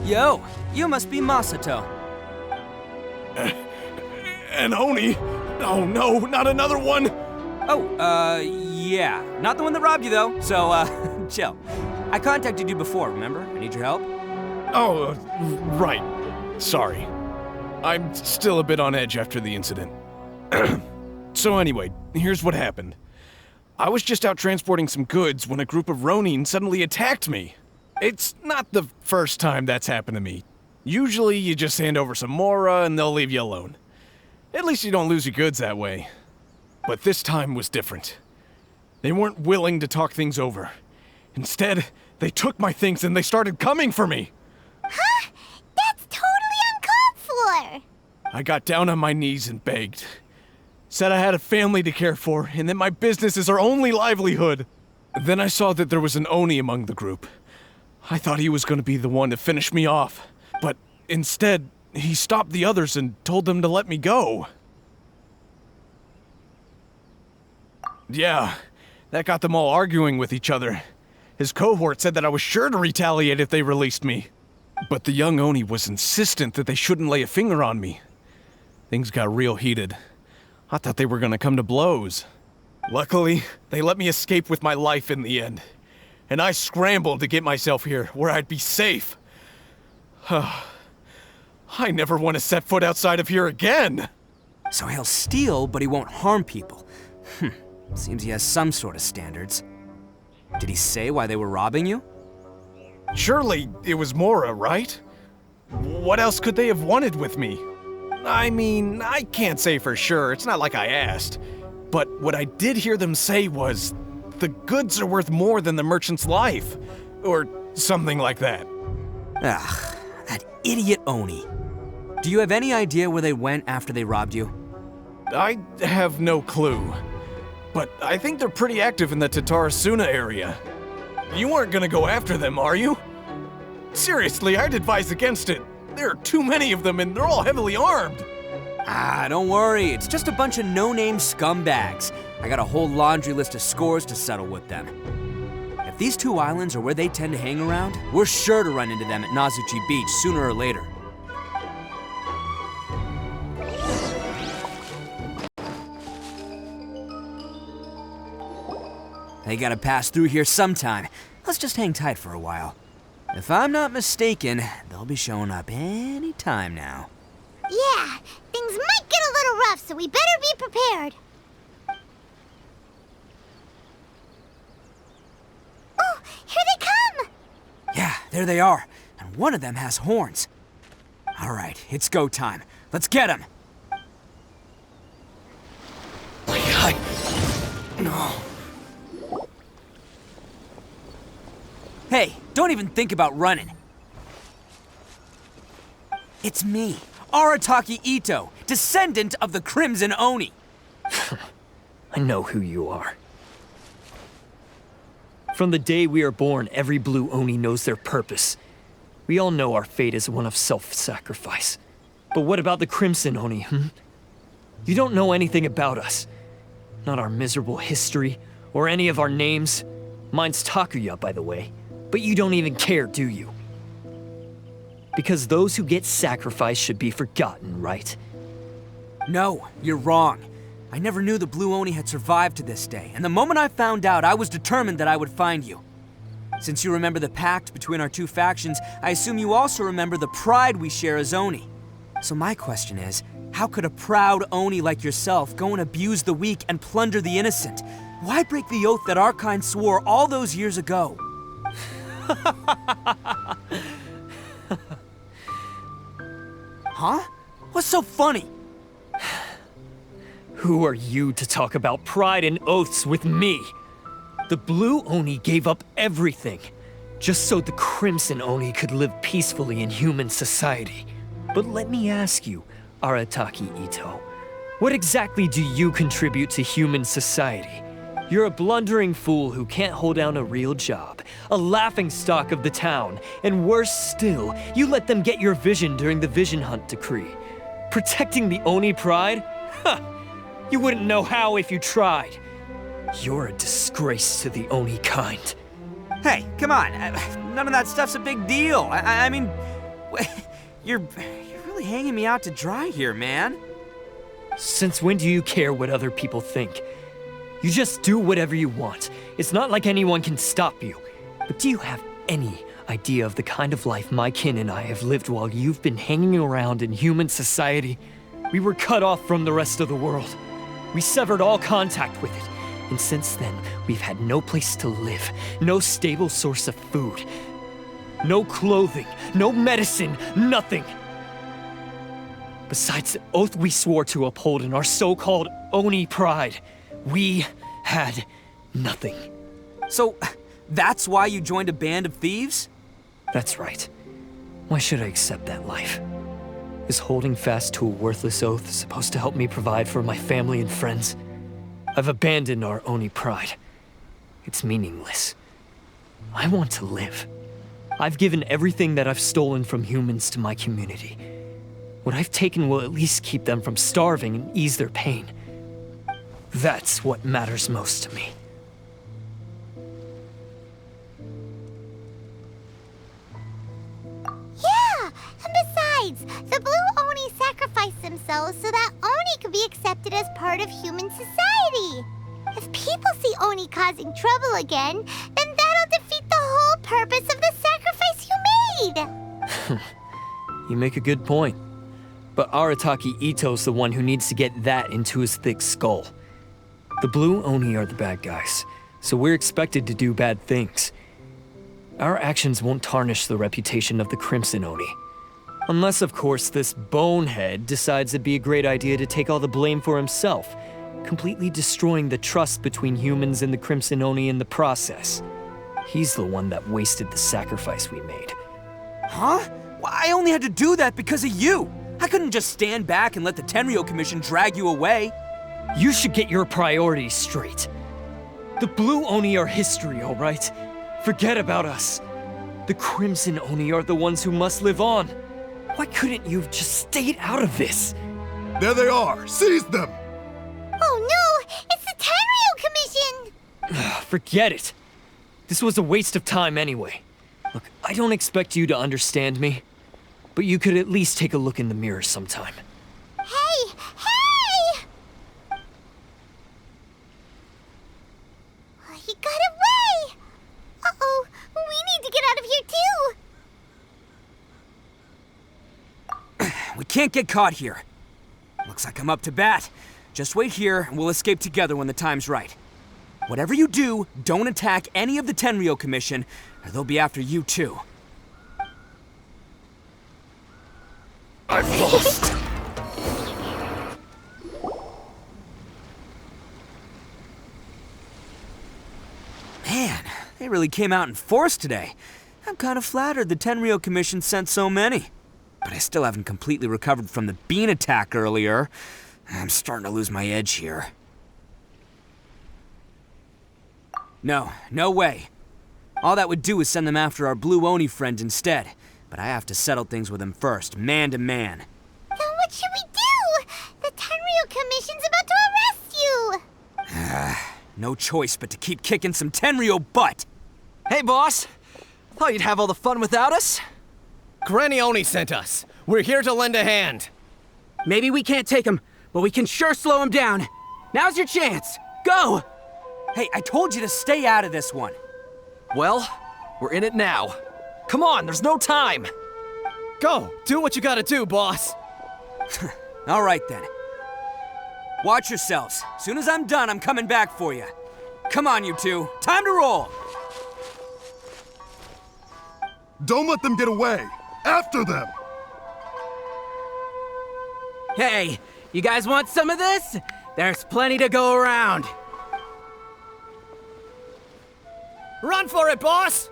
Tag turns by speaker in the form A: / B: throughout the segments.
A: Yo, you must be Masato.
B: An Oni? Oh no, not another one!
A: Oh, yeah. Not the one that robbed you, though, so, chill. I contacted you before, remember? I need your help.
B: Oh, right. Sorry. I'm still a bit on edge after the incident. So anyway, here's what happened. I was just out transporting some goods when a group of ronin suddenly attacked me. It's not the first time that's happened to me. Usually you just hand over some mora and they'll leave you alone. At least you don't lose your goods that way. But this time was different. They weren't willing to talk things over. Instead, they took my things and they started coming for me.
C: Huh? That's totally uncalled for!
B: I got down on my knees and begged. Said I had a family to care for, and that my business is our only livelihood. Then I saw that there was an Oni among the group. I thought he was going to be the one to finish me off. But instead, he stopped the others and told them to let me go. Yeah, that got them all arguing with each other. His cohort said that I was sure to retaliate if they released me. But the young Oni was insistent that they shouldn't lay a finger on me. Things got real heated. I thought they were gonna come to blows. Luckily, they let me escape with my life in the end. And I scrambled to get myself here, where I'd be safe. I never want to set foot outside of here again!
A: So he'll steal, but he won't harm people. Seems he has some sort of standards. Did he say why they were robbing you?
B: Surely it was Mora, right? What else could they have wanted with me? I mean, I can't say for sure, it's not like I asked. But what I did hear them say was, the goods are worth more than the merchant's life. Or something like that.
A: Ugh, that idiot Oni. Do you have any idea where they went after they robbed you?
B: I have no clue. But I think they're pretty active in the Tatarasuna area. You aren't gonna go after them, are you? Seriously, I'd advise against it. There are too many of them and they're all heavily armed.
A: Ah, don't worry. It's just a bunch of no-name scumbags. I got a whole laundry list of scores to settle with them. If these two islands are where they tend to hang around, we're sure to run into them at Nazuchi Beach sooner or later. They gotta pass through here sometime. Let's just hang tight for a while. If I'm not mistaken, they'll be showing up any time now.
C: Yeah, things might get a little rough, so we better be prepared. Oh, here they come!
A: Yeah, there they are. And one of them has horns. All right, it's go time. Let's get him!
B: My God. No.
A: Hey, don't even think about running. It's me, Arataki Itto, descendant of the Crimson Oni.
D: I know who you are. From the day we are born, every Blue Oni knows their purpose. We all know our fate is one of self-sacrifice. But what about the Crimson Oni, You don't know anything about us. Not our miserable history, or any of our names. Mine's Takuya, by the way. But you don't even care, do you? Because those who get sacrificed should be forgotten, right?
A: No, you're wrong. I never knew the Blue Oni had survived to this day, and the moment I found out, I was determined that I would find you. Since you remember the pact between our two factions, I assume you also remember the pride we share as Oni. So my question is, how could a proud Oni like yourself go and abuse the weak and plunder the innocent? Why break the oath that our kind swore all those years ago? Huh? What's so funny?
D: Who are you to talk about pride and oaths with me? The Blue Oni gave up everything, just so the Crimson Oni could live peacefully in human society. But let me ask you, Arataki Itto, what exactly do you contribute to human society? You're a blundering fool who can't hold down a real job, a laughingstock of the town, and worse still, you let them get your vision during the Vision Hunt decree. Protecting the Oni pride? Huh! You wouldn't know how if you tried. You're a disgrace to the Oni kind.
A: Hey, come on. None of that stuff's a big deal. I mean, You're really hanging me out to dry here, man.
D: Since when do you care what other people think? You just do whatever you want. It's not like anyone can stop you. But do you have any idea of the kind of life my kin and I have lived while you've been hanging around in human society? We were cut off from the rest of the world. We severed all contact with it. And since then, we've had no place to live, no stable source of food, no clothing, no medicine, nothing. Besides the oath we swore to uphold in our so-called Oni pride, we had nothing.
A: So, that's why you joined a band of thieves?
D: That's right. Why should I accept that life? Is holding fast to a worthless oath supposed to help me provide for my family and friends? I've abandoned our Oni pride. It's meaningless. I want to live. I've given everything that I've stolen from humans to my community. What I've taken will at least keep them from starving and ease their pain. That's what matters most to me.
C: Yeah, and besides, the Blue Oni sacrificed themselves so that Oni could be accepted as part of human society. If people see Oni causing trouble again, then that'll defeat the whole purpose of the sacrifice you made.
D: You make a good point. But Arataki Itto's the one who needs to get that into his thick skull. The Blue Oni are the bad guys, so we're expected to do bad things. Our actions won't tarnish the reputation of the Crimson Oni. Unless, of course, this bonehead decides it'd be a great idea to take all the blame for himself, completely destroying the trust between humans and the Crimson Oni in the process. He's the one that wasted the sacrifice we made.
A: Huh? Well, I only had to do that because of you. I couldn't just stand back and let the Tenryou Commission drag you away.
D: You should get your priorities straight. The Blue Oni are history, all right? Forget about us. The Crimson Oni are the ones who must live on. Why couldn't you have just stayed out of this?
E: There they are! Seize them!
C: Oh no, it's the Tenryou Commission!
D: Forget it. This was a waste of time anyway. Look, I don't expect you to understand me, but you could at least take a look in the mirror sometime.
C: Hey! Hey! He got away! Uh-oh, we need to get out of here too!
A: We can't get caught here. Looks like I'm up to bat. Just wait here and we'll escape together when the time's right. Whatever you do, don't attack any of the Tenryou Commission, or they'll be after you too.
B: I've lost.
A: Man, they really came out in force today. I'm kind of flattered the Tenryou Commission sent so many. But I still haven't completely recovered from the bean attack earlier. I'm starting to lose my edge here. No way. All that would do is send them after our Blue Oni friend instead. But I have to settle things with him first, man to man.
C: Then what should we do? The Tenryou Commission's about to arrest you!
A: No choice but to keep kicking some Tenryou butt!
F: Hey, boss! Thought you'd have all the fun without us?
G: Granny Oni sent us. We're here to lend a hand.
F: Maybe we can't take him, but we can sure slow him down. Now's your chance. Go!
A: Hey, I told you to stay out of this one.
F: Well, we're in it now. Come on, there's no time.
G: Go, do what you gotta do, boss.
A: All right then. Watch yourselves. Soon as I'm done, I'm coming back for you. Come on, you two. Time to roll!
E: Don't let them get away! After them!
F: Hey, you guys want some of this? There's plenty to go around.
G: Run for it, boss!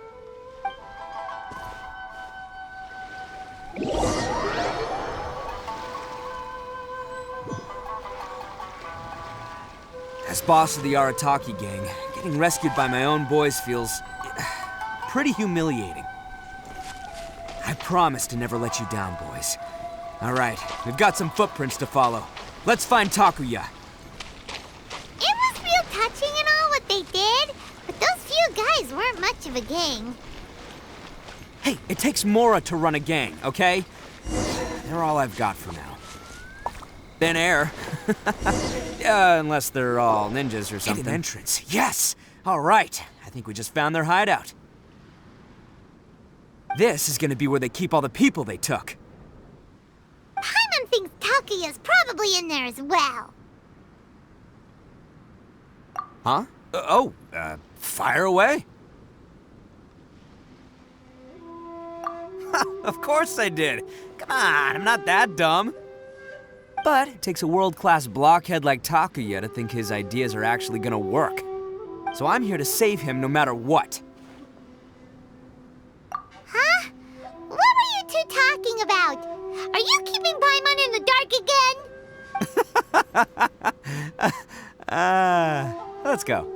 A: As boss of the Arataki gang, getting rescued by my own boys feels pretty humiliating. I promise to never let you down, boys. All right, we've got some footprints to follow. Let's find Takuya.
C: It was real touching and all what they did, but those few guys weren't much of a gang.
A: Hey, it takes Mora to run a gang, okay? They're all I've got for now. Thin air. Unless they're all ninjas or something. Hidden entrance. Yes! All right. I think we just found their hideout. This is gonna be where they keep all the people they took.
C: Paimon thinks Takuya's probably in there as well.
A: Huh? Fire away. Of course I did. Come on, I'm not that dumb. But it takes a world-class blockhead like Takuya to think his ideas are actually gonna work. So I'm here to save him no matter what.
C: Huh? What were you two talking about? Are you keeping Paimon in the dark again?
A: Let's go.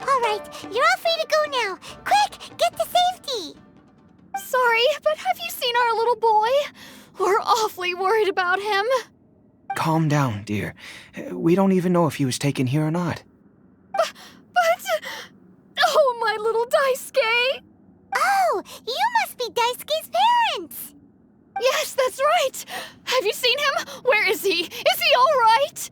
C: All right, you're all free to go now. Quick, get to safety.
H: Sorry, but have you seen our little boy? We're awfully worried about him.
I: Calm down, dear. We don't even know if he was taken here or not.
H: But... Oh, my little Daisuke!
C: Oh, you must be Daisuke's parents.
H: Yes, that's right! Have you seen him? Where is he? Is he all right?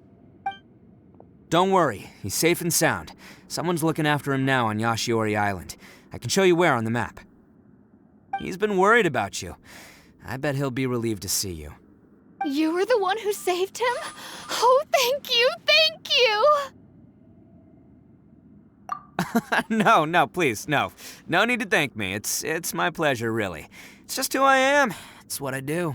A: Don't worry, he's safe and sound. Someone's looking after him now on Yashiori Island. I can show you where on the map. He's been worried about you. I bet he'll be relieved to see you.
H: You were the one who saved him? Oh, thank you, thank you!
A: No, please, no. No need to thank me. It's my pleasure, really. It's just who I am. It's what I do.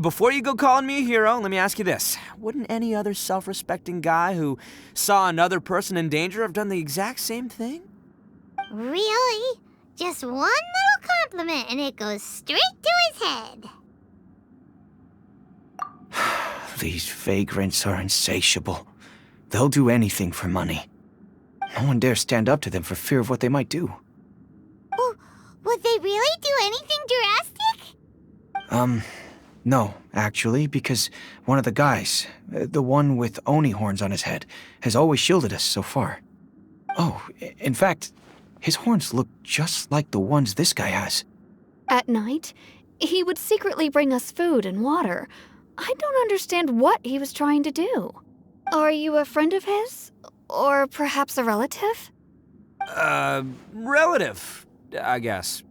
A: Before you go calling me a hero, let me ask you this. Wouldn't any other self-respecting guy who saw another person in danger have done the exact same thing?
C: Really? Just one little compliment and it goes straight to his head.
I: These vagrants are insatiable. They'll do anything for money. No one dares stand up to them for fear of what they might do.
C: Oh, would they really do anything drastic?
I: No, actually, because one of the guys, the one with Oni horns on his head, has always shielded us so far. Oh, in fact, his horns look just like the ones this guy has.
H: At night, he would secretly bring us food and water. I don't understand what he was trying to do. Are you a friend of his? Or perhaps a relative?
A: Relative, I guess.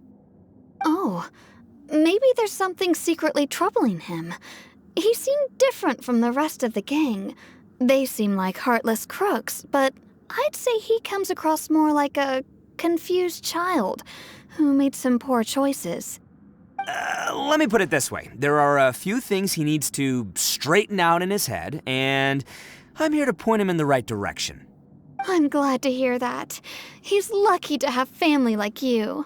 H: Oh, maybe there's something secretly troubling him. He seemed different from the rest of the gang. They seem like heartless crooks, but I'd say he comes across more like a confused child who made some poor choices.
A: Let me put it this way. There are a few things he needs to straighten out in his head, and I'm here to point him in the right direction.
H: I'm glad to hear that. He's lucky to have family like you.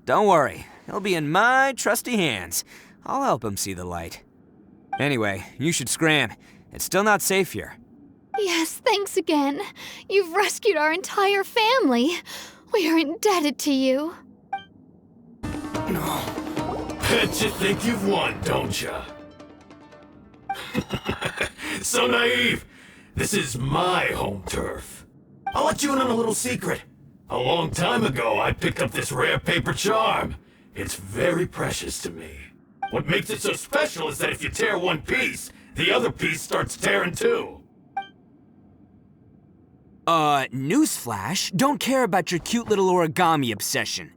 A: Don't worry. He'll be in my trusty hands. I'll help him see the light. Anyway, you should scram. It's still not safe here.
H: Yes, thanks again. You've rescued our entire family. We are indebted to you.
J: Bet you think you've won, don't ya? So naive. This is my home turf. I'll let you in on a little secret. A long time ago, I picked up this rare paper charm. It's very precious to me. What makes it so special is that if you tear one piece, the other piece starts tearing too.
A: Newsflash, don't care about your cute little origami obsession.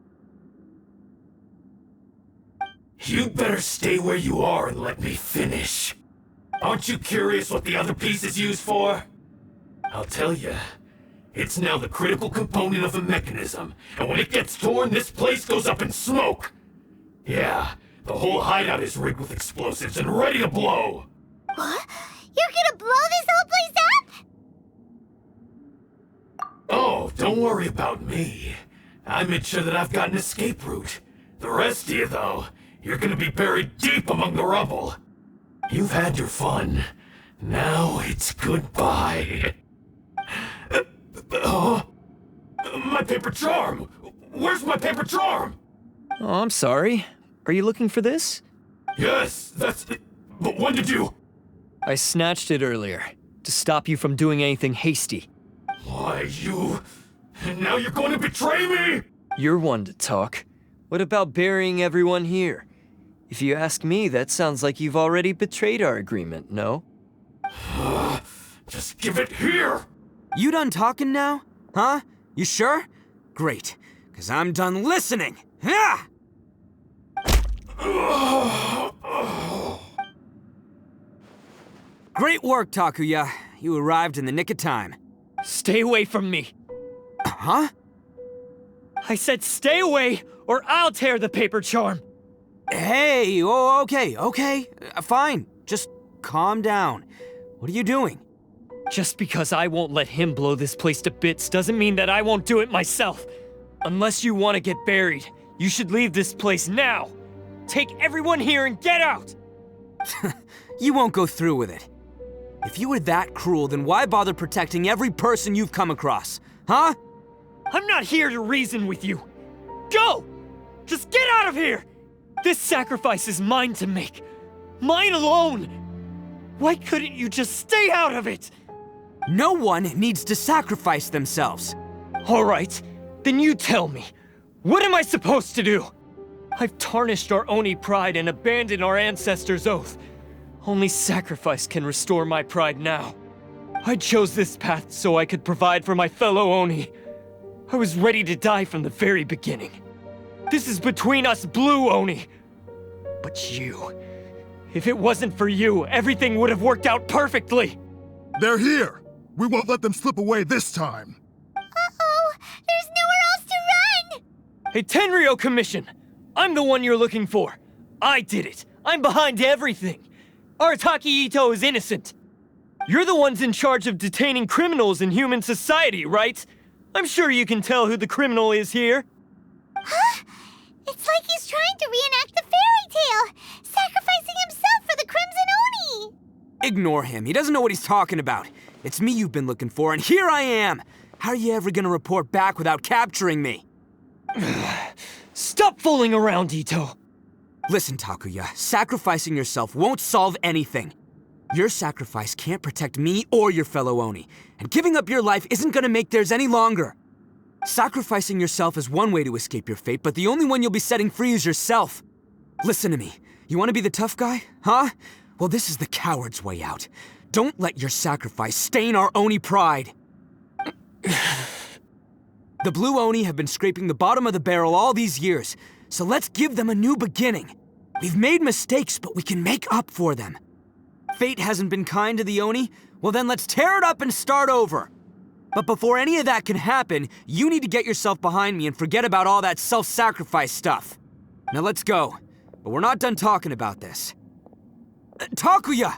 J: You better stay where you are and let me finish. Aren't you curious what the other piece is used for? I'll tell you. It's now the critical component of a mechanism, and when it gets torn, this place goes up in smoke. Yeah, the whole hideout is rigged with explosives and ready to blow.
C: What? You're gonna blow this whole place up?
J: Oh, don't worry about me. I made sure that I've got an escape route. The rest of you, though, you're gonna be buried deep among the rubble. You've had your fun. Now it's goodbye. My paper charm! Where's my paper charm?
D: Oh, I'm sorry. Are you looking for this?
J: Yes, that's it. But when did you?
D: I snatched it earlier, to stop you from doing anything hasty.
J: Why, you... And now you're going to betray me?
D: You're one to talk. What about burying everyone here? If you ask me, that sounds like you've already betrayed our agreement, no?
J: Just give it here!
A: You done talking now? Huh? You sure? Great, because I'm done listening. Ha! Great work, Takuya. You arrived in the nick of time.
D: Stay away from me.
A: Huh?
D: I said stay away, or I'll tear the paper charm.
A: Hey, okay. Fine. Just calm down. What are you doing?
D: Just because I won't let him blow this place to bits doesn't mean that I won't do it myself. Unless you want to get buried, you should leave this place now. Take everyone here and get out!
A: You won't go through with it. If you were that cruel, then why bother protecting every person you've come across? Huh?
D: I'm not here to reason with you. Go! Just get out of here! This sacrifice is mine to make. Mine alone! Why couldn't you just stay out of it?
A: No one needs to sacrifice themselves.
D: All right, then you tell me. What am I supposed to do? I've tarnished our Oni pride and abandoned our ancestors' oath. Only sacrifice can restore my pride now. I chose this path so I could provide for my fellow Oni. I was ready to die from the very beginning. This is between us Blue Oni. But you... If it wasn't for you, everything would have worked out perfectly!
E: They're here! We won't let them slip away this time!
C: Uh-oh! There's nowhere else to run!
D: Hey, Tenryou Commision! I'm the one you're looking for. I did it. I'm behind everything. Arataki Itto is innocent. You're the ones in charge of detaining criminals in human society, right? I'm sure you can tell who the criminal is here.
C: Huh? It's like he's trying to reenact the fairy tale, sacrificing himself for the Crimson Oni!
A: Ignore him. He doesn't know what he's talking about. It's me you've been looking for, and here I am! How are you ever gonna report back without capturing me?
D: Stop fooling around, Itto!
A: Listen, Takuya, sacrificing yourself won't solve anything. Your sacrifice can't protect me or your fellow Oni, and giving up your life isn't gonna make theirs any longer. Sacrificing yourself is one way to escape your fate, but the only one you'll be setting free is yourself. Listen to me. You want to be the tough guy? Huh? Well, this is the coward's way out. Don't let your sacrifice stain our Oni pride. The Blue Oni have been scraping the bottom of the barrel all these years, so let's give them a new beginning. We've made mistakes, but we can make up for them. Fate hasn't been kind to the Oni? Well then let's tear it up and start over. But before any of that can happen, you need to get yourself behind me and forget about all that self-sacrifice stuff. Now let's go. But we're not done talking about this. Takuya!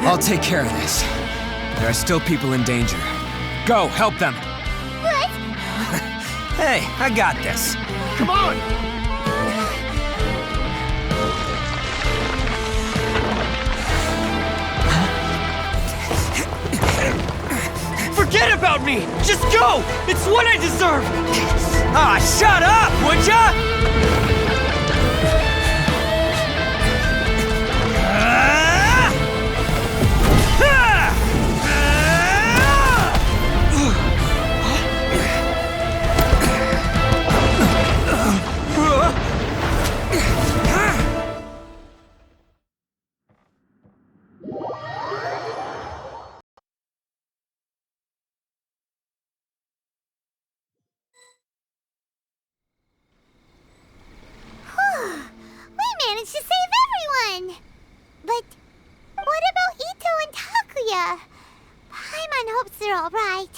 A: I'll take care of this. There are still people in danger. Go, help them.
C: What?
A: Hey, I got this.
E: Come on!
D: Forget about me! Just go! It's what I deserve!
A: Ah, shut up, would ya?
C: We managed to save everyone! But what about Itto and Takuya? Paimon hopes they're alright.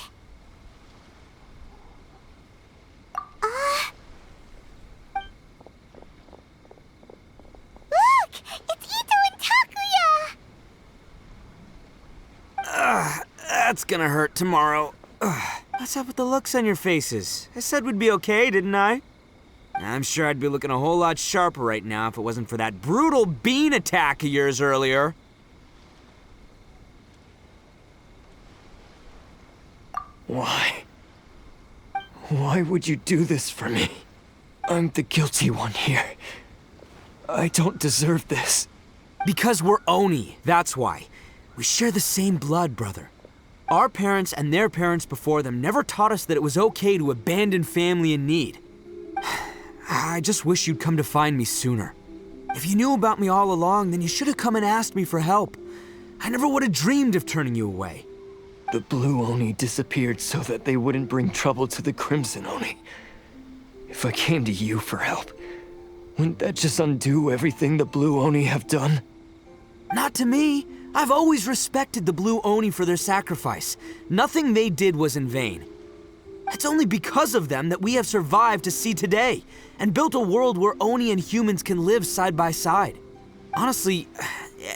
A: That's gonna hurt tomorrow. Ugh. What's up with the looks on your faces? I said we'd be okay, didn't I? I'm sure I'd be looking a whole lot sharper right now if it wasn't for that brutal bean attack of yours earlier.
D: Why? Why would you do this for me? I'm the guilty one here. I don't deserve this.
A: Because we're Oni, that's why. We share the same blood, brother. Our parents and their parents before them never taught us that it was okay to abandon family in need. I just wish you'd come to find me sooner. If you knew about me all along, then you should have come and asked me for help. I never would have dreamed of turning you away.
D: The Blue Oni disappeared so that they wouldn't bring trouble to the Crimson Oni. If I came to you for help, wouldn't that just undo everything the Blue Oni have done?
A: Not to me. I've always respected the Blue Oni for their sacrifice. Nothing they did was in vain. It's only because of them that we have survived to see today, and built a world where Oni and humans can live side by side. Honestly,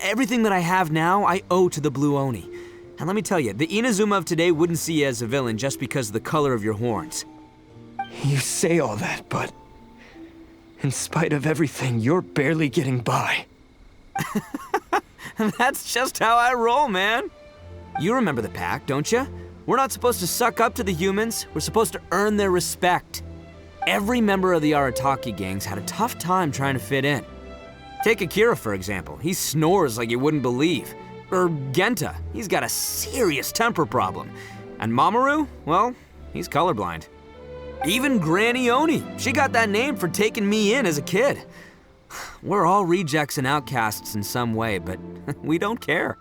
A: everything that I have now, I owe to the Blue Oni. And let me tell you, the Inazuma of today wouldn't see you as a villain just because of the color of your horns.
D: You say all that, but in spite of everything, you're barely getting by.
A: That's just how I roll, man. You remember the pact, don't you? We're not supposed to suck up to the humans. We're supposed to earn their respect. Every member of the Arataki gangs had a tough time trying to fit in. Take Akira, for example. He snores like you wouldn't believe. Or Genta. He's got a serious temper problem. And Mamoru, well, he's colorblind. Even Granny Oni. She got that name for taking me in as a kid. We're all rejects and outcasts in some way, but we don't care.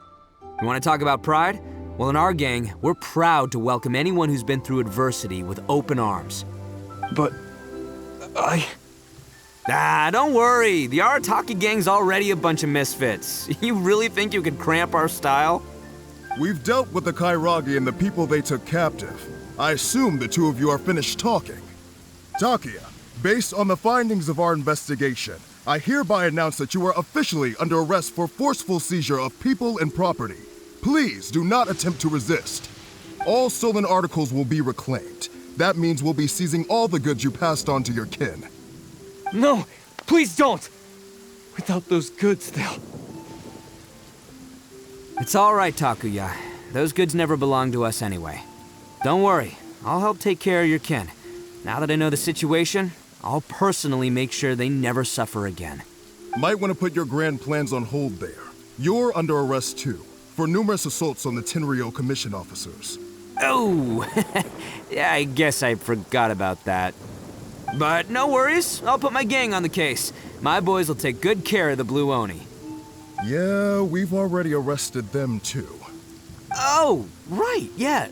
A: You want to talk about pride? Well, in our gang, we're proud to welcome anyone who's been through adversity with open arms.
D: But
A: don't worry. The Arataki gang's already a bunch of misfits. You really think you could cramp our style?
E: We've dealt with the Kairagi and the people they took captive. I assume the two of you are finished talking. Takuya, based on the findings of our investigation, I hereby announce that you are officially under arrest for forceful seizure of people and property. Please do not attempt to resist. All stolen articles will be reclaimed. That means we'll be seizing all the goods you passed on to your kin.
D: No, please don't! Without those goods, they'll...
A: It's all right, Takuya. Those goods never belonged to us anyway. Don't worry, I'll help take care of your kin. Now that I know the situation, I'll personally make sure they never suffer again.
E: Might want to put your grand plans on hold there. You're under arrest too, for numerous assaults on the Tenryou Commission officers.
A: Oh, yeah, I guess I forgot about that. But no worries, I'll put my gang on the case. My boys will take good care of the Blue Oni.
E: Yeah, we've already arrested them too.
A: Oh, right, yeah,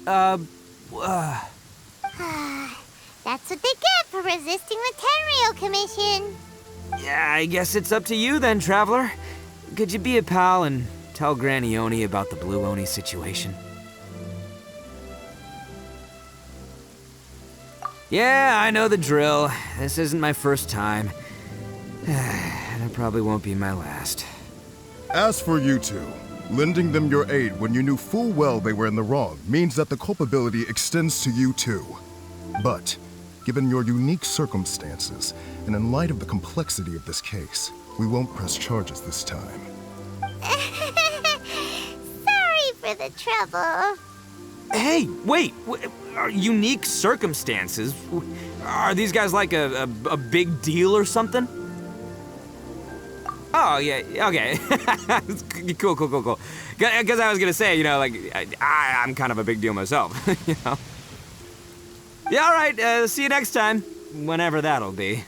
C: That's what they get for resisting the Tenryou Commission.
A: Yeah, I guess it's up to you then, Traveler. Could you be a pal and tell Granny Oni about the Blue Oni situation? Yeah, I know the drill. This isn't my first time. And it probably won't be my last.
E: As for you two, lending them your aid when you knew full well they were in the wrong means that the culpability extends to you too. But, given your unique circumstances, and in light of the complexity of this case, we won't press charges this time.
C: Sorry for the trouble.
A: Hey, wait, are unique circumstances? Are these guys like a big deal or something? Oh, yeah, okay. Cool. Because I was gonna say, you know, like, I'm kind of a big deal myself, you know? Yeah, all right, see you next time, whenever that'll be.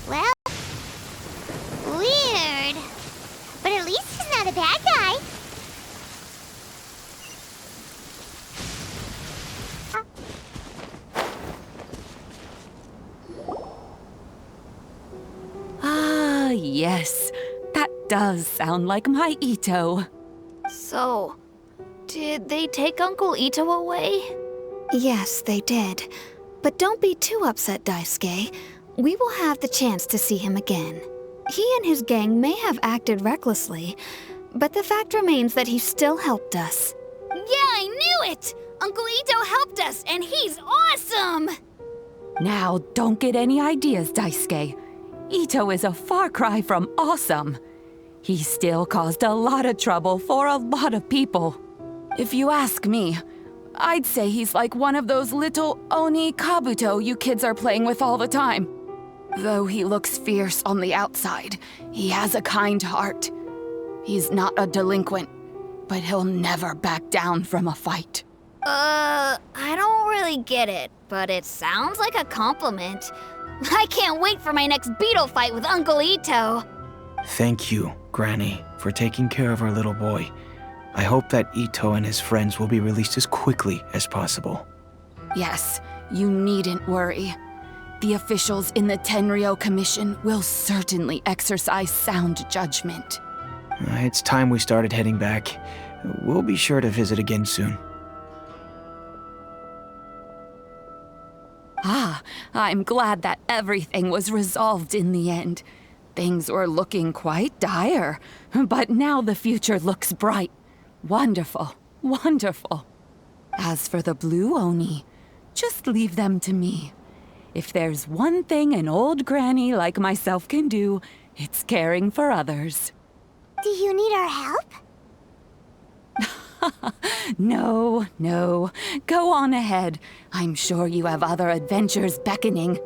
C: Well, weird. But at least he's not a bad guy.
K: Ah, yes. That does sound like my Itto.
H: So, Did they take Uncle Itto away? Yes, they did. But don't be too upset, Daisuke. We will have the chance to see him again. He and his gang may have acted recklessly, but the fact remains that he still helped us. Yeah, I knew it! Uncle Itto helped us, and he's awesome!
K: Now, don't get any ideas, Daisuke. Itto is a far cry from awesome. He still caused a lot of trouble for a lot of people. If you ask me, I'd say he's like one of those little Oni Kabuto you kids are playing with all the time. Though he looks fierce on the outside, he has a kind heart. He's not a delinquent, but he'll never back down from a fight.
H: I don't really get it, but it sounds like a compliment. I can't wait for my next beetle fight with Uncle Itto.
I: Thank you, Granny, for taking care of our little boy. I hope that Itto and his friends will be released as quickly as possible.
K: Yes, you needn't worry. The officials in the Tenryou Commission will certainly exercise sound judgment.
I: It's time we started heading back. We'll be sure to visit again soon.
K: Ah, I'm glad that everything was resolved in the end. Things were looking quite dire, but now the future looks bright. Wonderful, wonderful. As for the Blue Oni, just leave them to me. If there's one thing an old granny like myself can do, it's caring for others.
C: Do you need our help?
K: No, no. Go on ahead. I'm sure you have other adventures beckoning.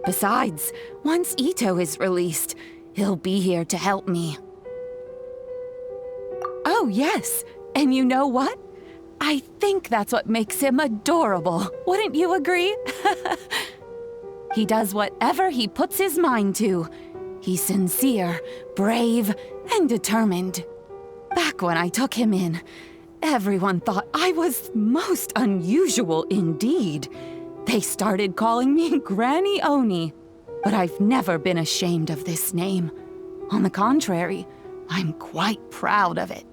K: Besides, once Itto is released, he'll be here to help me. Oh, yes. And you know what? I think that's what makes him adorable. Wouldn't you agree? He does whatever he puts his mind to. He's sincere, brave, and determined. Back when I took him in, everyone thought I was most unusual indeed. They started calling me Granny Oni, but I've never been ashamed of this name. On the contrary, I'm quite proud of it.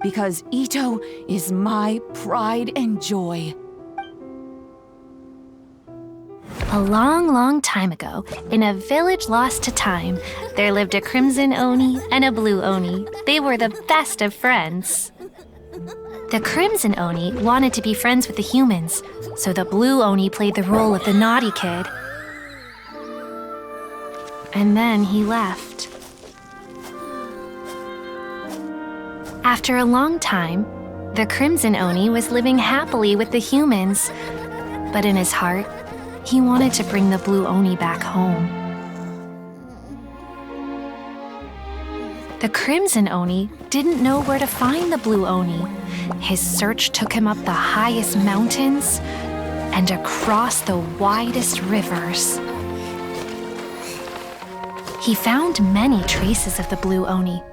K: Because Itto is my pride and joy.
L: A long, long time ago, in a village lost to time, there lived a Crimson Oni and a Blue Oni. They were the best of friends. The Crimson Oni wanted to be friends with the humans, so the Blue Oni played the role of the naughty kid. And then he left. After a long time, the Crimson Oni was living happily with the humans, but in his heart, he wanted to bring the Blue Oni back home. The Crimson Oni didn't know where to find the Blue Oni. His search took him up the highest mountains and across the widest rivers. He found many traces of the Blue Oni,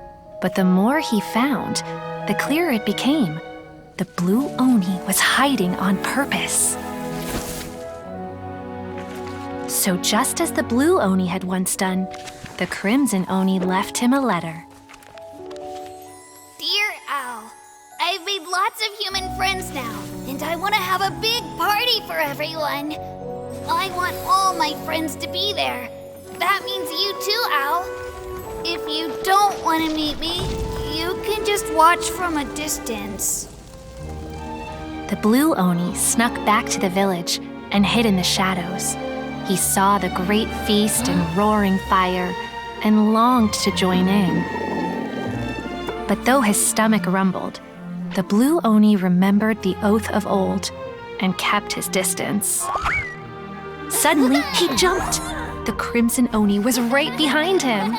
L: but the more he found, the clearer it became. The Blue Oni was hiding on purpose. So just as the Blue Oni had once done, the Crimson Oni left him a letter.
H: Dear Owl, I've made lots of human friends now, and I want to have a big party for everyone. I want all my friends to be there. That means you too, Owl. If you don't want to meet me, you can just watch from a distance.
L: The Blue Oni snuck back to the village and hid in the shadows. He saw the great feast and roaring fire and longed to join in. But though his stomach rumbled, the Blue Oni remembered the oath of old and kept his distance. Suddenly, he jumped. The Crimson Oni was right behind him.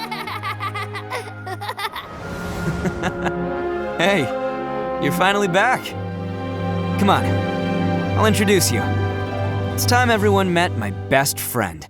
A: Hey, you're finally back. Come on, I'll introduce you. It's time everyone met my best friend.